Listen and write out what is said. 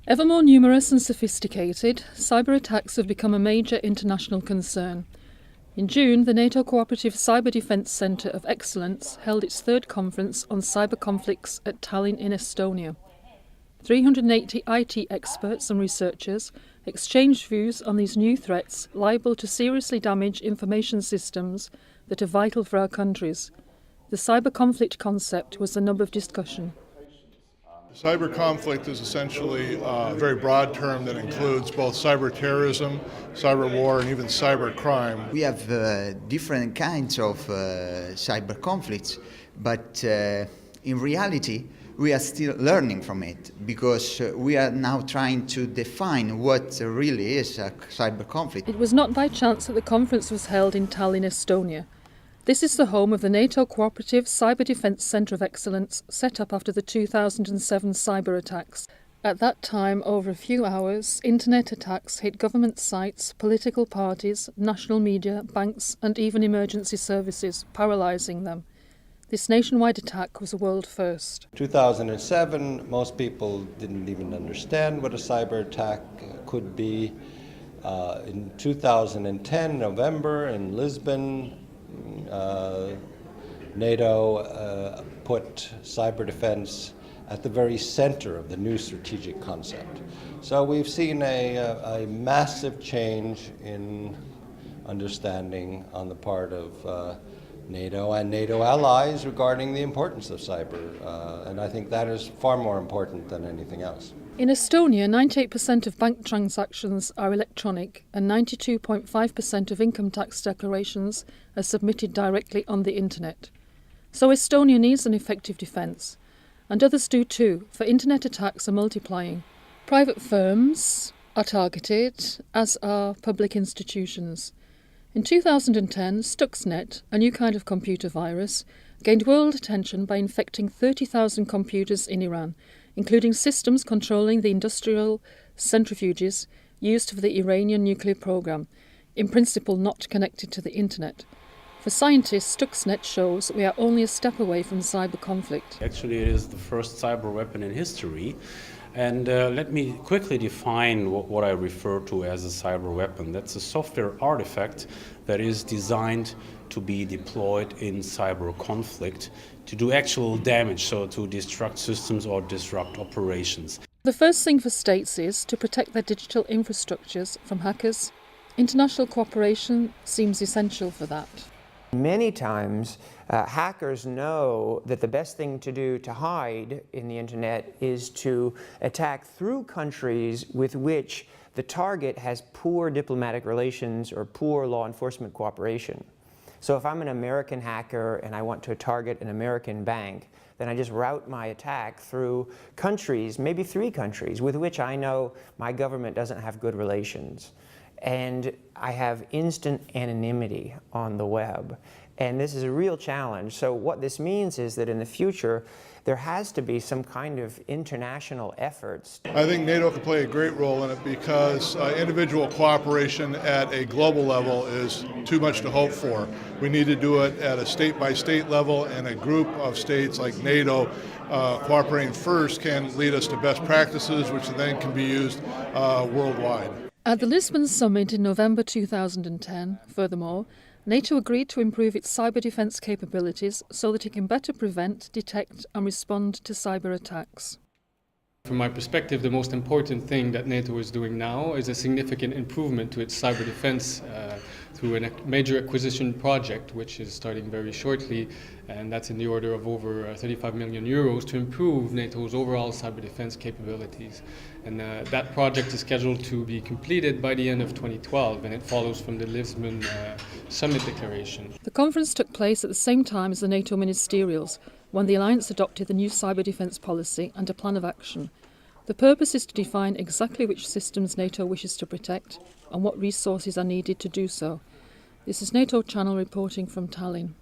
Ever more numerous and sophisticated, cyber attacks have become a major international concern. In June, the NATO Cooperative Cyber Defence Centre of Excellence held its third conference on CyberConflicts at Tallinn in Estonia. 380 IT experts and researchers exchanged views on these new threats liable to seriously damage information systems that are vital for our countries. The cyber conflict concept was the nub of discussion. Cyber conflict is essentially a very broad term that includes both cyber terrorism, cyber war, and even cyber crime. We have different kinds of cyber conflicts, but in reality, we are still learning from it because we are now trying to define what really is a cyber conflict. It was not by chance that the conference was held in Tallinn, Estonia. This is the home of the NATO Cooperative Cyber Defence Centre of Excellence, set up after the 2007 cyber attacks. At that time, over a few hours, internet attacks hit government sites, political parties, national media, banks and even emergency services, paralysing them. This nationwide attack was a world first. 2007, most people didn't even understand what a cyber attack could be. In 2010, November, in Lisbon, NATO put cyber defense at the very center of the new strategic concept. So we've seen a massive change in understanding on the part of NATO and NATO allies regarding the importance of cyber, and I think that is far more important than anything else. In Estonia, 98% of bank transactions are electronic and 92.5% of income tax declarations are submitted directly on the internet. So Estonia needs an effective defence. And others do too, for internet attacks are multiplying. Private firms are targeted, as are public institutions. In 2010, Stuxnet, a new kind of computer virus, gained world attention by infecting 30,000 computers in Iran, including systems controlling the industrial centrifuges used for the Iranian nuclear program, in principle not connected to the internet. For scientists, Stuxnet shows we are only a step away from cyber conflict. Actually, it is the first cyber weapon in history. And let me quickly define what I refer to as a cyber weapon. That's a software artifact that is designed to be deployed in cyber conflict to do actual damage, so to disrupt systems or disrupt operations. The first thing for states is to protect their digital infrastructures from hackers. International cooperation seems essential for that. Many times, hackers know that the best thing to do to hide in the internet is to attack through countries with which the target has poor diplomatic relations or poor law enforcement cooperation. So if I'm an American hacker and I want to target an American bank, then I just route my attack through countries, maybe 3 countries, with which I know my government doesn't have good relations. And I have instant anonymity on the web. And this is a real challenge. So what this means is that in the future, there has to be some kind of international efforts. I think NATO can play a great role in it because individual cooperation at a global level is too much to hope for. We need to do it at a state-by-state level, and a group of states like NATO cooperating first can lead us to best practices, which then can be used worldwide. At the Lisbon summit in November 2010, furthermore, NATO agreed to improve its cyber defence capabilities so that it can better prevent, detect and respond to cyber attacks. From my perspective, the most important thing that NATO is doing now is a significant improvement to its cyber defense through a major acquisition project, which is starting very shortly, and that's in the order of over 35 million euros to improve NATO's overall cyber defense capabilities. And that project is scheduled to be completed by the end of 2012, and it follows from the Lisbon Summit Declaration. The conference took place at the same time as the NATO ministerials, when the alliance adopted the new cyber defence policy and a plan of action. The purpose is to define exactly which systems NATO wishes to protect and what resources are needed to do so. This is NATO Channel reporting from Tallinn.